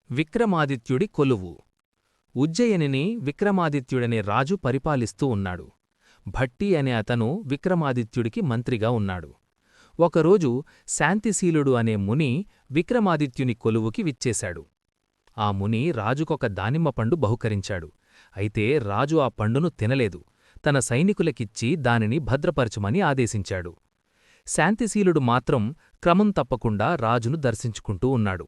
విక్రమాదిత్యుడి కొలువు. ఉజ్జయినిని విక్రమాదిత్యుడనే రాజు పరిపాలిస్తూ ఉన్నాడు. భట్టి అనే అతను విక్రమాదిత్యుడికి మంత్రిగా ఉన్నాడు. ఒకరోజు శాంతిశీలుడు అనే ముని విక్రమాదిత్యుని కొలువుకి విచ్చేశాడు. ఆ ముని రాజుకొక దానిమ్మ పండు బహుకరించాడు. అయితే రాజు ఆ పండును తినలేదు. తన సైనికులకిచ్చి దానిని భద్రపరచుమని ఆదేశించాడు. శాంతిశీలుడు మాత్రం క్రమం తప్పకుండా రాజును దర్శించుకుంటూ ఉన్నాడు.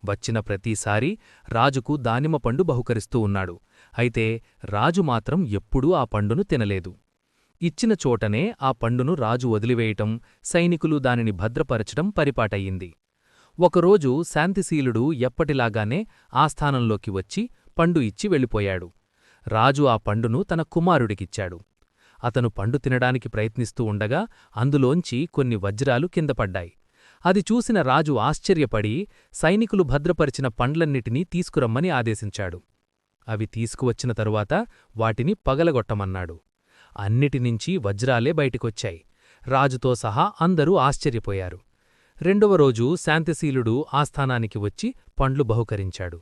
వచ్చిన ప్రతిసారీ రాజుకు దానిమ్మ పండు బహుకరిస్తూ ఉన్నాడు. అయితే రాజు మాత్రం ఎప్పుడూ ఆ పండును తినలేదు. ఇచ్చిన చోటనే ఆ పండును రాజు వదిలివేయటం, సైనికులు దానిని భద్రపరచడం పరిపాటయ్యింది. ఒకరోజు శాంతిశీలుడు ఎప్పటిలాగానే ఆస్థానంలోకి వచ్చి పండు ఇచ్చి వెళ్ళిపోయాడు. రాజు ఆ పండును తన కుమారుడికిచ్చాడు. అతను పండు తినడానికి ప్రయత్నిస్తూ ఉండగా అందులోంచి కొన్ని వజ్రాలు కిందపడ్డాయి. అది చూసిన రాజు ఆశ్చర్యపడి సైనికులు భద్రపరిచిన పండ్లన్నిటినీ తీసుకురమ్మని ఆదేశించాడు. అవి తీసుకువచ్చిన తరువాత వాటిని పగలగొట్టమన్నాడు. అన్నిటినుంచి వజ్రాలే బయటికొచ్చాయి. రాజుతో సహా అందరూ ఆశ్చర్యపోయారు. రెండవ రోజు శాంతిశీలుడు ఆస్థానానికి వచ్చి పండ్లు బహుకరించాడు.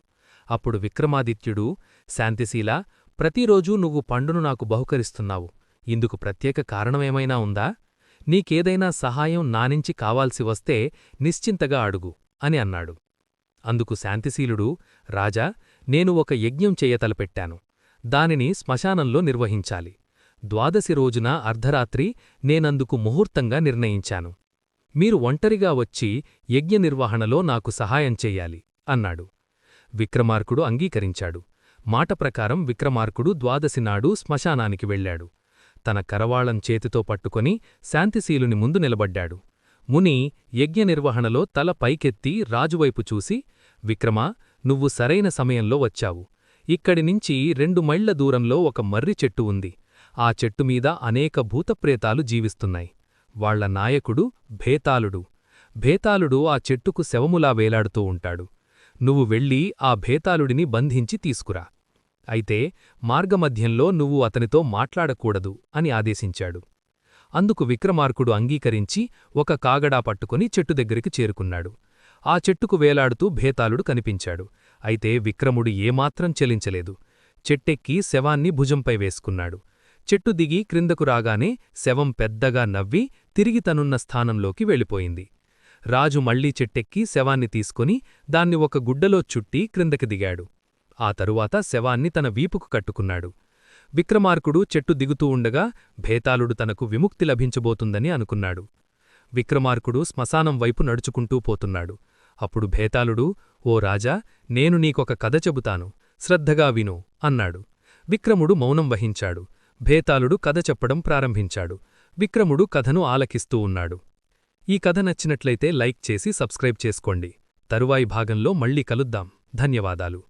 అప్పుడు విక్రమాదిత్యుడు, శాంతిశీలా, ప్రతిరోజూ నువ్వు పండును నాకు బహుకరిస్తున్నావు. ఇందుకు ప్రత్యేక కారణమేమైనా ఉందా? నీకేదైనా సహాయం నానించి కావాల్సి వస్తే నిశ్చింతగా అడుగు అని అన్నాడు. అందుకు శాంతిశీలుడు, రాజా, నేను ఒక యజ్ఞం చెయ్యతలపెట్టాను. దానిని శ్మశానంలో నిర్వహించాలి. ద్వాదశి రోజున అర్ధరాత్రి నేనందుకు ముహూర్తంగా నిర్ణయించాను. మీరు ఒంటరిగా వచ్చి యజ్ఞ నిర్వహణలో నాకు సహాయం చెయ్యాలి అన్నాడు. విక్రమార్కుడు అంగీకరించాడు. మాట ప్రకారం విక్రమార్కుడు ద్వాదశినాడు శ్మశానానికి వెళ్లాడు. తన కరవాళం చేతితో పట్టుకొని శాంతిశీలుని ముందు నిలబడ్డాడు. ముని యజ్ఞ నిర్వహణలో తల పైకెత్తి రాజువైపు చూసి, విక్రమా, నువ్వు సరైన సమయంలో వచ్చావు. ఇక్కడినుంచి 2 మైళ్ల దూరంలో ఒక మర్రి చెట్టు ఉంది. ఆ చెట్టుమీద అనేక భూతప్రేతాలు జీవిస్తున్నాయి. వాళ్ల నాయకుడు భేతాళుడు. భేతాళుడు ఆ చెట్టుకు శవములా వేలాడుతూ ఉంటాడు. నువ్వు వెళ్ళి ఆ భేతాళుడిని బంధించి తీసుకురా. అయితే మార్గమధ్యంలో నువ్వు అతనితో మాట్లాడకూడదు అని ఆదేశించాడు. అందుకు విక్రమార్కుడు అంగీకరించి ఒక కాగడా పట్టుకుని చెట్టు దగ్గరికి చేరుకున్నాడు. ఆ చెట్టుకు వేలాడుతూ భేతాళుడు కనిపించాడు. అయితే విక్రముడు ఏమాత్రం చెలించలేదు. చెట్టెక్కి శవాన్ని భుజంపై వేసుకున్నాడు. చెట్టు దిగి క్రిందకు రాగానే శవం పెద్దగా నవ్వి తిరిగి తనున్న స్థానంలోకి వెళ్ళిపోయింది. రాజు మళ్లీ చెట్టెక్కి శవాన్ని తీసుకుని దాన్ని ఒక గుడ్డలో చుట్టి క్రిందకి దిగాడు. ఆ తరువాత శవాన్ని తన వీపుకు కట్టుకున్నాడు. విక్రమార్కుడు చెట్టు దిగుతూ ఉండగా భేతాళుడు తనకు విముక్తి లభించబోతుందని అనుకున్నాడు. విక్రమార్కుడు శ్మశానం వైపు నడుచుకుంటూ పోతున్నాడు. అప్పుడు భేతాళుడు, ఓ రాజా, నేను నీకొక కథ చెబుతాను, శ్రద్ధగా విను అన్నాడు. విక్రముడు మౌనం వహించాడు. భేతాళుడు కథ చెప్పడం ప్రారంభించాడు. విక్రముడు కథను ఆలకిస్తూ ఉన్నాడు. ఈ కథ నచ్చినట్లయితే లైక్ చేసి సబ్స్క్రైబ్ చేసుకోండి. తరువాయి భాగంలో మళ్ళీ కలుద్దాం. ధన్యవాదాలు.